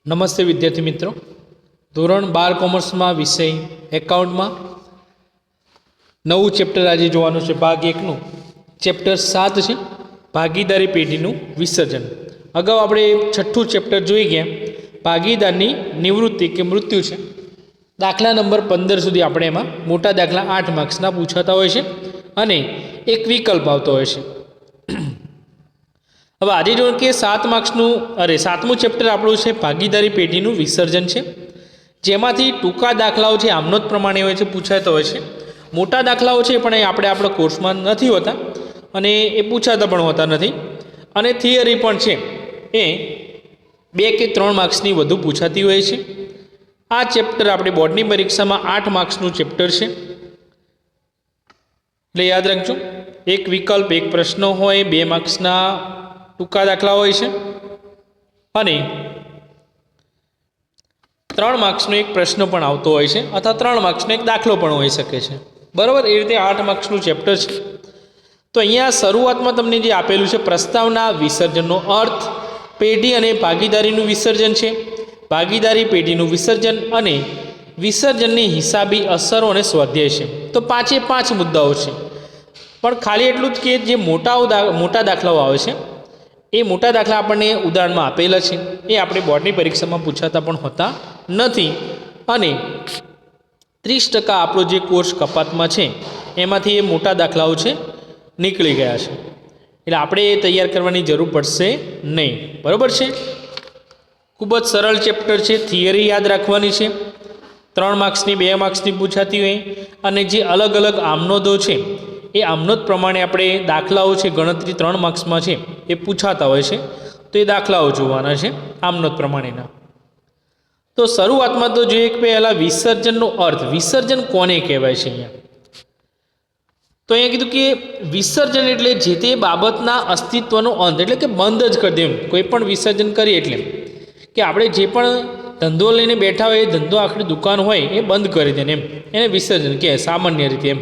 નમસ્તે વિદ્યાર્થી મિત્રો, ધોરણ 12 કોમર્સમાં વિષય એકાઉન્ટમાં નવું ચેપ્ટર આજે જોવાનું છે. ભાગ 1નું ચેપ્ટર 7 છે ભાગીદારી પેઢીનું વિસર્જન. અગાઉ આપણે છઠ્ઠું ચેપ્ટર જોઈ ગયા, ભાગીદારની નિવૃત્તિ કે મૃત્યુ છે. દાખલા નંબર 15 સુધી આપણે એમાં મોટા દાખલા 8 માર્ક્સના પૂછાતા હોય છે અને એક વિકલ્પ આવતો હોય છે. હવે આજે જો કે 7 માર્ક્સનું 7મું ચેપ્ટર આપણું છે ભાગીદારી પેઢીનું વિસર્જન છે, જેમાંથી ટૂંકા દાખલાઓ છે આમનો જ પ્રમાણે હોય છે, પૂછાતા હોય છે. મોટા દાખલાઓ છે પણ એ આપણા કોર્સમાં નથી હોતા અને એ પૂછાતા પણ હોતા નથી, અને થિયરી પણ છે એ 2 કે 3 માર્ક્સની વધુ પૂછાતી હોય છે. આ ચેપ્ટર આપણે બોર્ડની પરીક્ષામાં 8 માર્ક્સનું ચેપ્ટર છે, એટલે યાદ રાખજો. એક વિકલ્પ, એક પ્રશ્ન હોય, 2 માર્ક્સના ટૂંકા દાખલા હોય છે અને 3 માર્ક્સનો એક પ્રશ્ન પણ આવતો હોય છે, અથવા 3 માર્ક્સનો એક દાખલો પણ હોઈ શકે છે. બરાબર, એ રીતે 8 માર્ક્સનું ચેપ્ટર છે. તો અહીંયા શરૂઆતમાં તમને જે આપેલું છે પ્રસ્તાવના વિસર્જનનો અર્થ, પેઢી અને ભાગીદારીનું વિસર્જન છે, ભાગીદારી પેઢીનું વિસર્જન અને વિસર્જનની હિસાબી અસરો અને સ્વાધ્યાય છે. તો 5 મુદ્દાઓ છે, પણ ખાલી એટલું જ કે જે મોટા દાખલાઓ આવે છે એ મોટા દાખલા આપણને ઉદાહરણમાં આપેલા છે, એ આપણે બોર્ડની પરીક્ષામાં પૂછાતા પણ હોતા નથી, અને 30% આપણો જે કોર્સ કપાતમાં છે એમાંથી એ મોટા દાખલાઓ છે નીકળી ગયા છે, એટલે આપણે એ તૈયાર કરવાની જરૂર પડશે નહીં. બરાબર છે, ખૂબ જ સરળ ચેપ્ટર છે. થિયરી યાદ રાખવાની છે, 3 માર્ક્સની 2 માર્ક્સની પૂછાતી હોય, અને જે અલગ અલગ આમનોદો છે એ આમનોદ પ્રમાણે આપણે દાખલાઓ છે, ગણતરી 3 માર્ક્સમાં છે એ પૂછાતા હોય છે, તો એ દાખલાઓ જોવાના છે આમનોદ પ્રમાણેના. તો શરૂઆતમાં તો જોઈએ કે પહેલાં વિસર્જનનો અર્થ, વિસર્જન કોને કહેવાય છે અહીંયા. તો અહીંયા કીધું કે વિસર્જન એટલે જે તે બાબતના અસ્તિત્વનો અંત, એટલે કે બંધ જ કરી દેવું. કોઈ પણ વિસર્જન કરીએ એટલે કે આપણે જે પણ ધંધો લઈને બેઠા હોય, એ ધંધો આખરી દુકાન હોય એ બંધ કરી દે ને, એને વિસર્જન કહે સામાન્ય રીતે. એમ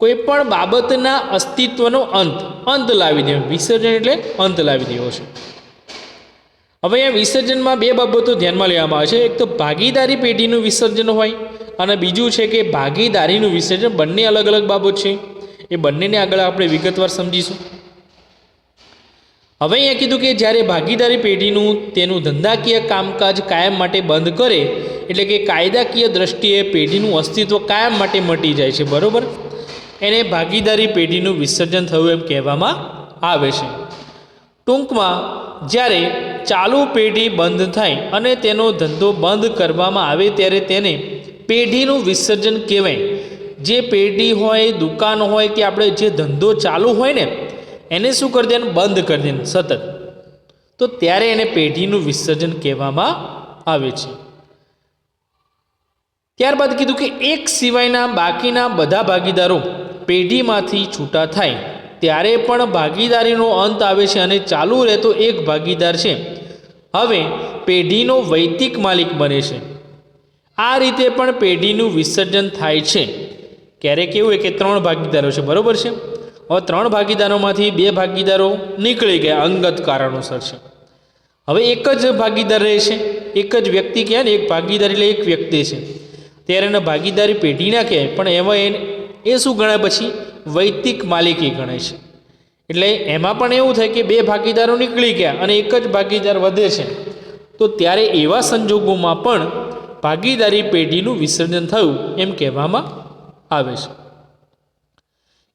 કોઈ પણ બાબતના અસ્તિત્વનો અંત લાવી દેવો, વિસર્જન એટલે અંત લાવી દેવો છે. હવે અહીંયા વિસર્જનમાં 2 બાબતો ધ્યાનમાં લેવામાં આવે છે. એક તો ભાગીદારી પેઢીનું વિસર્જન હોય, અને બીજું છે કે ભાગીદારીનું વિસર્જન. બંને અલગ અલગ બાબત છે, એ બંનેને આગળ આપણે વિગતવાર સમજીશું. હવે અહીંયા કીધું કે જ્યારે ભાગીદારી પેઢીનું તેનું ધંધાકીય કામકાજ કાયમ માટે બંધ કરે, એટલે કે કાયદાકીય દ્રષ્ટિએ પેઢીનું અસ્તિત્વ કાયમ માટે મટી જાય છે, બરાબર, એને ભાગીદારી પેઢીનું વિસર્જન થયું એમ કહેવામાં આવે છે. ટૂંકમાં જ્યારે ચાલુ પેઢી બંધ થાય અને તેનો ધંધો બંધ કરવામાં આવે ત્યારે તેને પેઢીનું વિસર્જન કહેવાય. જે પેઢી હોય, દુકાન હોય કે આપણે જે ધંધો ચાલુ હોય ને એને શું કરી દે, બંધ કરી દે સતત, તો ત્યારે એને પેઢીનું વિસર્જન કહેવામાં આવે છે. ત્યારબાદ કીધું કે એક સિવાયના બાકીના બધા ભાગીદારો પેઢીમાંથી છૂટા થાય ત્યારે પણ ભાગીદારીનો અંત આવે છે, અને ચાલુ રહેતો એક ભાગીદાર છે હવે પેઢીનો વૈતિક માલિક બને છે. આ રીતે પણ પેઢીનું વિસર્જન થાય છે. ક્યારેક એવું હોય કે 3 ભાગીદારો છે, બરાબર છે, હવે 3 ભાગીદારોમાંથી 2 ભાગીદારો નીકળી ગયા અંગત કારણોસર છે. હવે એક જ ભાગીદાર રહે છે, એક જ વ્યક્તિ કહેવાય ને, એક ભાગીદાર એટલે એક વ્યક્તિ છે, ત્યારે એને ભાગીદારી પેઢી ના કહેવાય, પણ એમાં એ શું ગણાય, પછી વૈતિક માલિકી ગણાય છે. એટલે એમાં પણ એવું થાય કે 2 ભાગીદારો નીકળી ગયા અને એક જ ભાગીદાર વધે છે, તો ત્યારે એવા સંજોગોમાં પણ ભાગીદારી પેઢીનું વિસર્જન થયું એમ કહેવામાં આવે છે.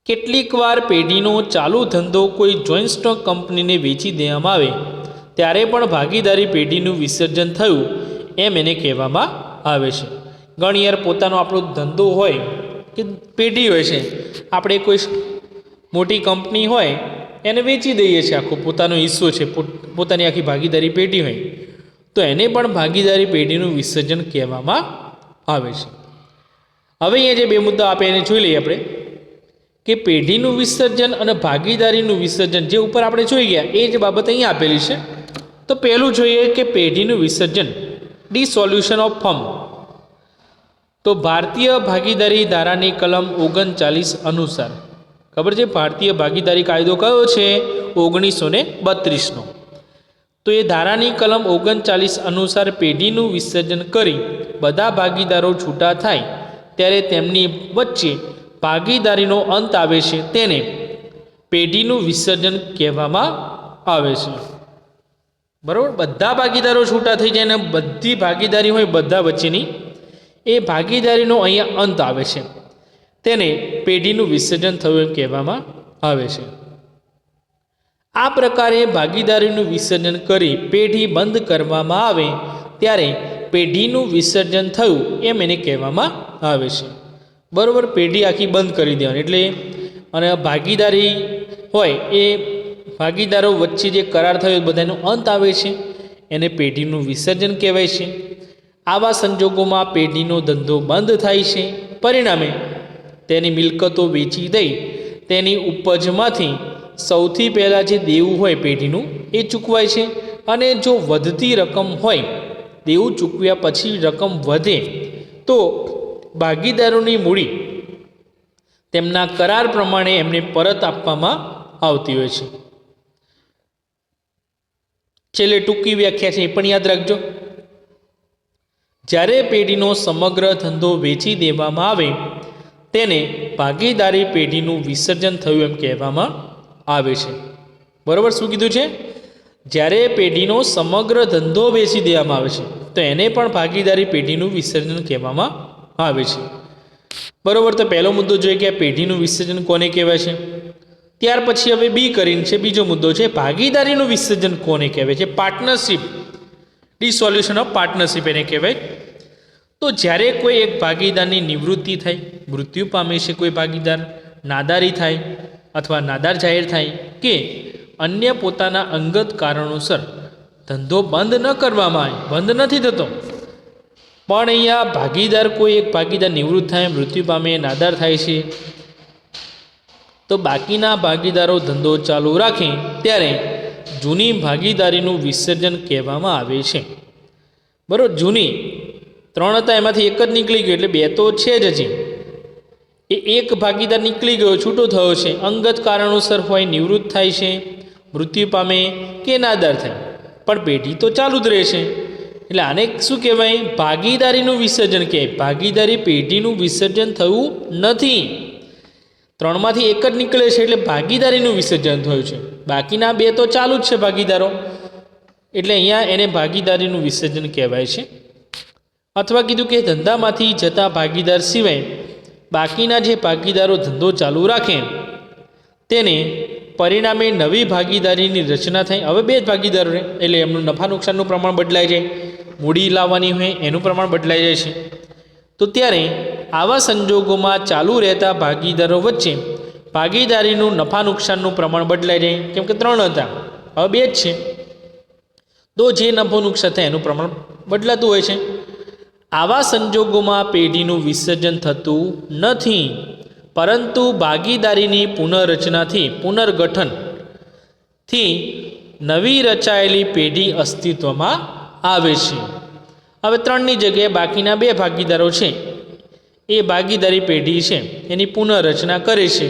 કેટલીક વાર પેઢીનો ચાલુ ધંધો કોઈ જોઈન્ટ સ્ટોક કંપનીને વેચી દેવામાં આવે ત્યારે પણ ભાગીદારી પેઢીનું વિસર્જન થયું એમ એને કહેવામાં આવે છે. ઘણી વાર પોતાનો આપણો ધંધો હોય કે પેઢી હોય છે, આપણે કોઈ મોટી કંપની હોય એને વેચી દઈએ છીએ, આખો પોતાનો હિસ્સો છે, પોતાની આખી ભાગીદારી પેઢી હોય, તો એને પણ ભાગીદારી પેઢીનું વિસર્જન કહેવામાં આવે છે. હવે અહીંયા જે 2 મુદ્દા આપે એને જોઈ લઈએ આપણે, કે પેઢીનું વિસર્જન અને ભાગીદારીનું વિસર્જન જે ઉપર આપણે જોઈ ગયા એ જ બાબત અહીંયા આપેલી છે. તો પહેલું જોઈએ કે પેઢીનું વિસર્જન, ડિસોલ્યુશન ઓફ ફર્મ. તો ભારતીય ભાગીદારી ધારાની કલમ 39 અનુસાર, ખબર છે ભારતીય ભાગીદારી કાયદો કયો છે, 1932નો. તો એ ધારાની કલમ 39 અનુસાર પેઢીનું વિસર્જન કરી બધા ભાગીદારો છૂટા થાય ત્યારે તેમની વચ્ચે ભાગીદારીનો અંત આવે છે તેને પેઢીનું વિસર્જન કહેવામાં આવે છે. બરાબર, બધા ભાગીદારો છૂટા થઈ જાય અને બધી ભાગીદારી હોય બધા વચ્ચેની, એ ભાગીદારીનો અહીંયા અંત આવે છે તેને પેઢીનું વિસર્જન થયું એમ કહેવામાં આવે છે. આ પ્રકારે ભાગીદારીનું વિસર્જન કરી પેઢી બંધ કરવામાં આવે ત્યારે પેઢીનું વિસર્જન થયું એમ એને કહેવામાં આવે છે. બરાબર, પેઢી આખી બંધ કરી દેવાની એટલે અને ભાગીદારી હોય એ ભાગીદારો વચ્ચે જે કરાર થયો બધાનો અંત આવે છે એને પેઢીનું વિસર્જન કહેવાય છે. આવા સંજોગોમાં પેઢીનો ધંધો બંધ થાય છે. પરિણામે તેની મિલકતો વેચી દઈ તેની ઉપજમાંથી સૌથી પહેલાં જે દેવું હોય પેઢીનું એ ચૂકવાય છે અને જો વધતી રકમ હોય દેવું ચૂકવ્યા પછી રકમ વધે તો ભાગીદારોની મૂડી તેમના કરાર પ્રમાણે એમને પરત આપવામાં આવતી હોય છે. છેલ્લે ટૂંકી વ્યાખ્યા છે એ પણ યાદ રાખજો. જ્યારે પેઢીનો સમગ્ર ધંધો વેચી દેવામાં આવે તેને ભાગીદારી પેઢીનું વિસર્જન થયું એમ કહેવામાં આવે છે. બરાબર, શું કીધું છે? જ્યારે પેઢીનો સમગ્ર ધંધો વેચી દેવામાં આવે છે તો એને પણ ભાગીદારી પેઢીનું વિસર્જન કહેવામાં આવે છે. બરાબર, તો પહેલો મુદ્દો જોઈએ કે આ પેઢીનું વિસર્જન કોને કહેવાય છે. ત્યાર પછી હવે બી કરીને છે બીજો મુદ્દો છે ભાગીદારીનું વિસર્જન કોને કહેવાય છે. પાર્ટનરશિપ, ડિસોલ્યુશન ઓફ પાર્ટનરશિપ એને કહેવાય. તો જ્યારે કોઈ એક ભાગીદારની નિવૃત્તિ થાય, મૃત્યુ પામે છે કોઈ ભાગીદાર, નાદારી થાય અથવા નાદાર જાહેર થાય કે અન્ય પોતાના અંગત કારણોસર ધંધો બંધ ન કરવામાં આવે, બંધ નથી થતો પણ અહીંયા ભાગીદાર કોઈ એક ભાગીદાર નિવૃત્ત થાય, મૃત્યુ પામે, નાદાર થાય છે તો બાકીના ભાગીદારો ધંધો ચાલુ રાખે ત્યારે જૂની ભાગીદારીનું વિસર્જન કહેવામાં આવે છે. બરાબર, જૂની 3 હતા એમાંથી એક જ નીકળી ગયો એટલે 2 તો છે જ હજી. એ એક ભાગીદાર નીકળી ગયો, છૂટો થયો છે, અંગત કારણોસર હોય, નિવૃત્ત થાય છે, મૃત્યુ પામે કે નાદાર થાય પણ પેઢી તો ચાલુ જ રહેશે એટલે આને શું કહેવાય? ભાગીદારીનું વિસર્જન કહેવાય. ભાગીદારી પેઢીનું વિસર્જન થયું નથી. 3માંથી એક જ નીકળે છે એટલે ભાગીદારીનું વિસર્જન થયું છે, બાકીના 2 તો ચાલુ જ છે ભાગીદારો એટલે અહીંયા એને ભાગીદારીનું વિસર્જન કહેવાય છે. અથવા કીધું કે ધંધામાંથી જતા ભાગીદાર સિવાય બાકીના જે ભાગીદારો ધંધો ચાલુ રાખે તેને પરિણામે નવી ભાગીદારીની રચના થાય. હવે 2 જ ભાગીદારો રહે એટલે એમનું નફા નુકસાનનું પ્રમાણ બદલાઈ જાય, મૂડી લાવવાની હોય એનું પ્રમાણ બદલાઈ જાય છે. તો ત્યારે આવા સંજોગોમાં ચાલુ રહેતા ભાગીદારો વચ્ચે ભાગીદારીનું નફા નુકસાનનું પ્રમાણ બદલાઈ જાય, કેમ કે 3 હતા હવે 2 જ છે તો જે નફો નુકસાન થાય એનું પ્રમાણ બદલાતું હોય છે. આવા સંજોગોમાં પેઢીનું વિસર્જન થતું નથી પરંતુ ભાગીદારીની પુનઃરચનાથી, પુનર્ગઠનથી નવી રચાયેલી પેઢી અસ્તિત્વમાં આવે છે. હવે 3ની જગ્યાએ બાકીના 2 ભાગીદારો છે એ ભાગીદારી પેઢી છે એની પુનઃરચના કરે છે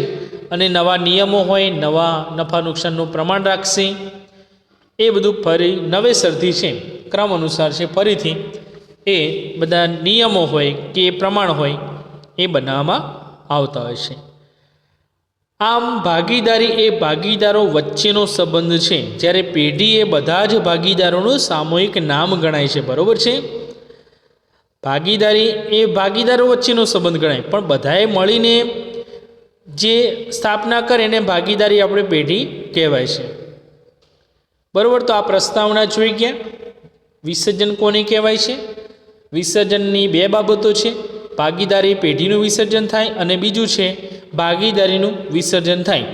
અને નવા નિયમો હોય, નવા નફા નુકસાનનું પ્રમાણ રાખશે. એ બધું ફરી નવેસરથી છે, ક્રમ અનુસાર છે, ફરીથી એ બધા નિયમો હોય કે પ્રમાણ હોય એ બનાવવામાં આવતા હોય છે. આમ ભાગીદારી એ ભાગીદારો વચ્ચેનો સંબંધ છે, જ્યારે પેઢી એ બધા જ ભાગીદારોનું સામૂહિક નામ ગણાય છે. બરાબર છે, ભાગીદારી એ ભાગીદારો વચ્ચેનો સંબંધ ગણાય પણ બધાએ મળીને જે સ્થાપના કરે એને ભાગીદારી આપણે પેઢી કહેવાય છે. બરાબર, તો આ પ્રસ્તાવના જોઈ ગયા. વિસર્જન કોને કહેવાય છે? વિસર્જનની 2 બાબતો છે, ભાગીદારી પેઢીનું વિસર્જન થાય અને બીજું છે ભાગીદારીનું વિસર્જન થાય.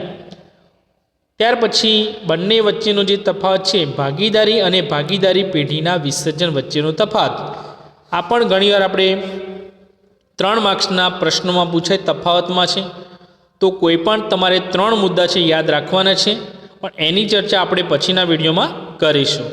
ત્યાર પછી બંને વચ્ચેનો જે તફાવત છે ભાગીદારી અને ભાગીદારી પેઢીના વિસર્જન વચ્ચેનો તફાવત, આ પણ ઘણીવાર આપણે 3 માર્ક્સના પ્રશ્નોમાં પૂછાય તફાવતમાં છે. તો કોઈ પણ તમારે 3 મુદ્દા છે યાદ રાખવાના છે પણ એની ચર્ચા આપણે પછીના વિડીયોમાં કરીશું.